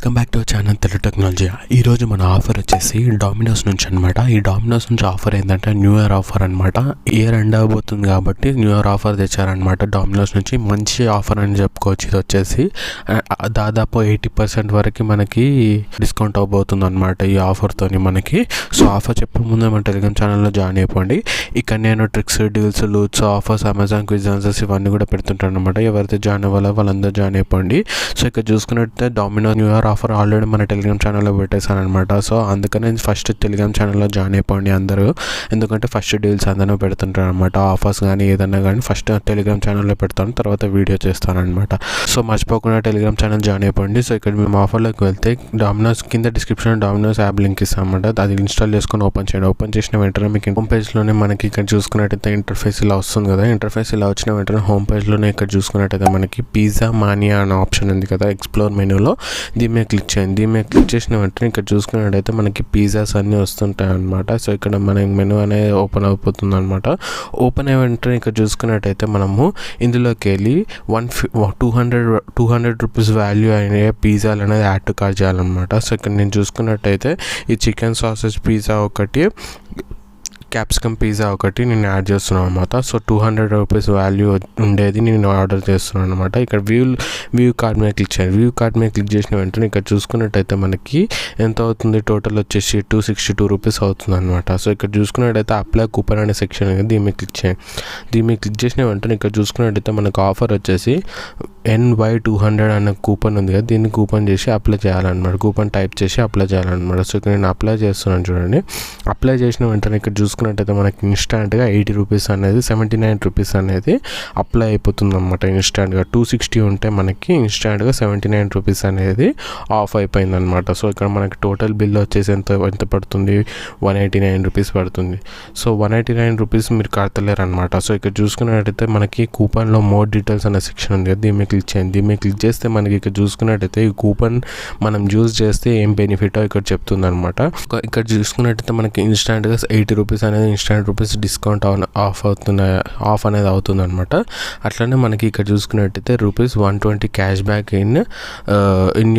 Welcome back to our channel Telugu Technologia. ఈరోజు మన offer వచ్చేసి డామినోస్ నుంచి అనమాట. ఈ డామినోస్ నుంచి ఆఫర్ ఏంటంటే న్యూ ఇయర్ ఆఫర్ అనమాట. ఇయర్ ఎండ్ అవబోతుంది కాబట్టి న్యూ ఇయర్ ఆఫర్ తెచ్చారనమాట. డామినోస్ నుంచి మంచి ఆఫర్ అని చెప్పుకోవచ్చు. ఇది వచ్చేసి దాదాపు 80% వరకు మనకి డిస్కౌంట్ అవబోతుంది అనమాట ఈ ఆఫర్తో మనకి. సో ఆఫర్ చెప్పే ముందే మన టెలిగ్రామ్ ఛానల్లో జాయిన్ అయిపోండి. ఇక్కడ నేను tricks, deals, loots, offers, Amazon quiz answers ఇవన్నీ కూడా పెడుతుంటాను అనమాట. ఎవరైతే జాయిన్ అవ్వాలో వాళ్ళందరూ జాయిన్ అయిపోండి. సో ఇక్కడ చూసుకున్నట్టే Domino's new year offer already మన టెలిగ్రామ్ ఛానల్లో పెట్టేశాను అనమాట. సో అందుకనే ఫస్ట్ టెలిగ్రామ్ ఛానల్లో జాయిన్ అయిపోండి అందరూ. ఎందుకంటే ఫస్ట్ డీల్స్ అందరూ పెడుతుంటారు అనమాట. ఆఫర్స్ కానీ ఏదన్నా కానీ ఫస్ట్ టెలిగ్రామ్ ఛానల్లో పెడతాను, తర్వాత వీడియో చేస్తాను అనమాట. సో మర్చిపోకుండా టెలిగ్రామ్ ఛానల్ జాయిన్ అయిపోండి. సో ఇక్కడ మేము ఆఫర్లోకి వెళ్తే డామినోస్ కింద డిస్క్రిప్షన్లో డామినోస్ యాప్ లింక్ ఇస్తామన్నమాట. అది ఇన్స్టాల్ చేసుకొని ఓపెన్ చేయండి. ఓపెన్ చేసిన వెంటనే మీకు హోమ్ పేజ్లోనే మనకి ఇక్కడ చూసుకున్నట్టయితే ఇంటర్ఫేస్ ఇలా వస్తుంది కదా. ఇంటర్ఫేస్ ఇలా వచ్చిన వెంటనే హోమ్ పేజ్లోనే ఇక్కడ చూసుకున్నట్టయితే మనకి పిజ్జా మానియా అనే ఆప్షన్ ఉంది కదా ఎక్స్ప్లోర్ మెనూలో. దీని మీద క్లిక్ చేయండి. దీని మీద క్లిక్ చేసిన వెంటనే ఇక్కడ చూసుకున్నట్టయితే మనకి పిజ్జాస్ అన్నీ వస్తుంటాయి అనమాట. సో ఇక్కడ మన మెనూ అనేది ఓపెన్ అయిపోతుంది అనమాట. ఓపెన్ అయిన వెంటనే ఇక్కడ చూసుకున్నట్టయితే మనము ఇందులోకి వెళ్ళి 200 రూపీస్ వాల్యూ అయిన పిజ్జాలు అనేది యాడ్ టు కార్ట్ చేయాలన్నమాట. సో ఇక్కడ నేను చూసుకున్నట్టయితే ఈ చికెన్ సాసేజ్ పిజ్జా ఒకటి, క్యాప్సికమ్ పిజ్జా ఒకటి నేను యాడ్ చేస్తున్నాను అనమాట. సో 200 రూపీస్ వాల్యూ ఉండేది నేను ఆర్డర్ చేస్తున్నాను అనమాట. ఇక్కడ వ్యూ కార్డ్ మీద క్లిక్ చేయండి. వ్యూ కార్డ్ మీద క్లిక్ చేసిన వెంటనే ఇక్కడ చూసుకున్నట్టయితే మనకి ఎంత అవుతుంది, టోటల్ వచ్చేసి 262 రూపీస్ అవుతుంది అనమాట. సో ఇక్కడ చూసుకున్నట్టయితే అప్లై కూపన్ అనే సెక్షన్ ఉంది, దీని మీద క్లిక్ చేయండి. దీని మీద క్లిక్ చేసిన వెంటనే ఇక్కడ చూసుకున్నట్టయితే మనకు ఆఫర్ వచ్చేసి NY200 అనే కూపన్ ఉంది కదా, దీన్ని కూపన్ చేసి అప్లై చేయాలన్నమాట. కూపన్ టైప్ చేసి అప్లై చేయాలన్నమాట. సో ఇక్కడ నేను అప్లై చేస్తున్నాను చూడండి. అప్లై చేసిన వెంటనే ఇక్కడ చూసుకున్నట్టయితే మనకి ఇన్స్టాంట్గా 80 రూపీస్ అనేది 79 రూపీస్ అనేది అప్లై అయిపోతుంది అనమాట. ఇన్స్టాంట్గా 260 ఉంటే మనకి ఇన్స్టాంట్గా 79 రూపీస్ అనేది ఆఫ్ అయిపోయింది అనమాట. సో ఇక్కడ మనకి టోటల్ బిల్ వచ్చేసి ఎంత పడుతుంది, 189 రూపీస్ పడుతుంది. సో 189 రూపీస్ మీరు కడతలేరు అనమాట. సో ఇక్కడ చూసుకున్నట్టయితే మనకి కూపన్లో మోర్ డీటెయిల్స్ అనే సెక్షన్ ఉంది కదా, దీని మీద క్లిక్ చేయండి. దీని మీద క్లిక్ చేస్తే మనకి ఇక్కడ చూసుకున్నట్టయితే ఈ కూపన్ మనం యూజ్ చేస్తే ఏం బెనిఫిటో ఇక్కడ చెప్తుంది అనమాట. ఇక్కడ చూసుకున్నట్టయితే మనకి ఇన్స్టాంట్గా 80 రూపీస్ అనేది ఇన్స్టాంట్ రూపీస్ డిస్కౌంట్ ఆఫ్ అనేది అవుతుంది అనమాట. అట్లనే మనకి ఇక్కడ చూసుకున్నట్టయితే ₹120 cash back in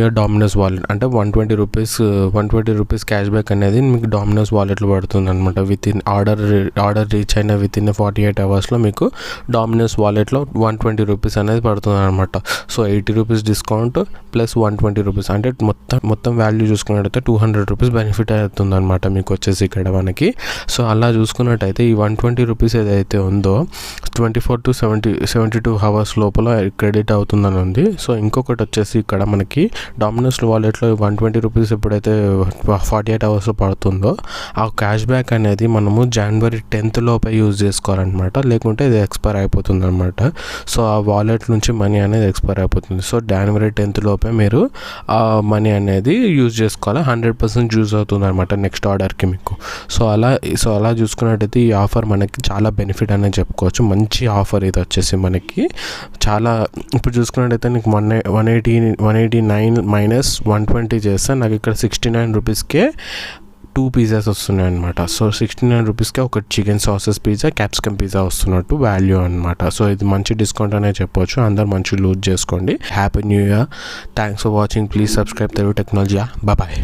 your dominoes wallet. అంటే 120 రూపీస్ క్యాష్ బ్యాక్ అనేది మీకు డామినోస్ వాలెట్లో పడుతుంది అనమాట. ఆర్డర్ రీచ్ అయిన విత్ ఇన్ 48 అవర్స్లో మీకు డామినోస్ వాలెట్లో 120 రూపీస్ అనేది పడుతుంది అనమాట. So 80 rupees discount plus 120 rupees అంటే మొత్తం వాల్యూ చూసుకున్నట్టయితే 200 రూపీస్ బెనిఫిట్ అవుతుంది అనమాట మీకు వచ్చేసి ఇక్కడ మనకి. సో అలా చూసుకున్నట్టయితే ఈ 120 రూపీస్ ఏదైతే ఉందో 24 to 72 అవర్స్ లోపల క్రెడిట్ అవుతుందని ఉంది. సో ఇంకొకటి వచ్చేసి ఇక్కడ మనకి డామినోస్ వాలెట్లో 120 రూపీస్ ఎప్పుడైతే 48 అవర్స్లో పడుతుందో ఆ క్యాష్ బ్యాక్ అనేది మనము January 10th లోపే యూజ్ చేసుకోవాలన్నమాట. లేకుంటే ఇది ఎక్స్పైర్ అయిపోతుంది అనమాట. సో ఆ వాలెట్ నుంచి మనీ అనేది ఎక్స్పైర్ అయిపోతుంది. సో January 10th లోపే మీరు ఆ మనీ అనేది యూజ్ చేసుకోవాలి. 100% యూజ్ అవుతుంది అనమాట నెక్స్ట్ ఆర్డర్కి మీకు. సో అలా చూసుకున్నట్టయితే ఈ ఆఫర్ మనకి చాలా బెనిఫిట్ అనేది చెప్పుకోవచ్చు. మంచి ఆఫర్ ఇది వచ్చేసి మనకి చాలా. ఇప్పుడు చూసుకున్నట్టయితే నీకు 189 మైనస్ 120 చేస్తే నాకు ఇక్కడ 69 రూపీస్కే 2 పిజ్జాస్ వస్తున్నాయి అనమాట. సో 69 రూపీస్కే ఒక chicken sausages pizza, capsicum pizza వస్తున్నట్టు వాల్యూ అనమాట. సో ఇది మంచి డిస్కౌంట్ అనే చెప్పొచ్చు. అందరు మంచి లూజ్ చేసుకోండి. Happy new year. Thanks for watching. Please subscribe Telugu Technologia. Bye.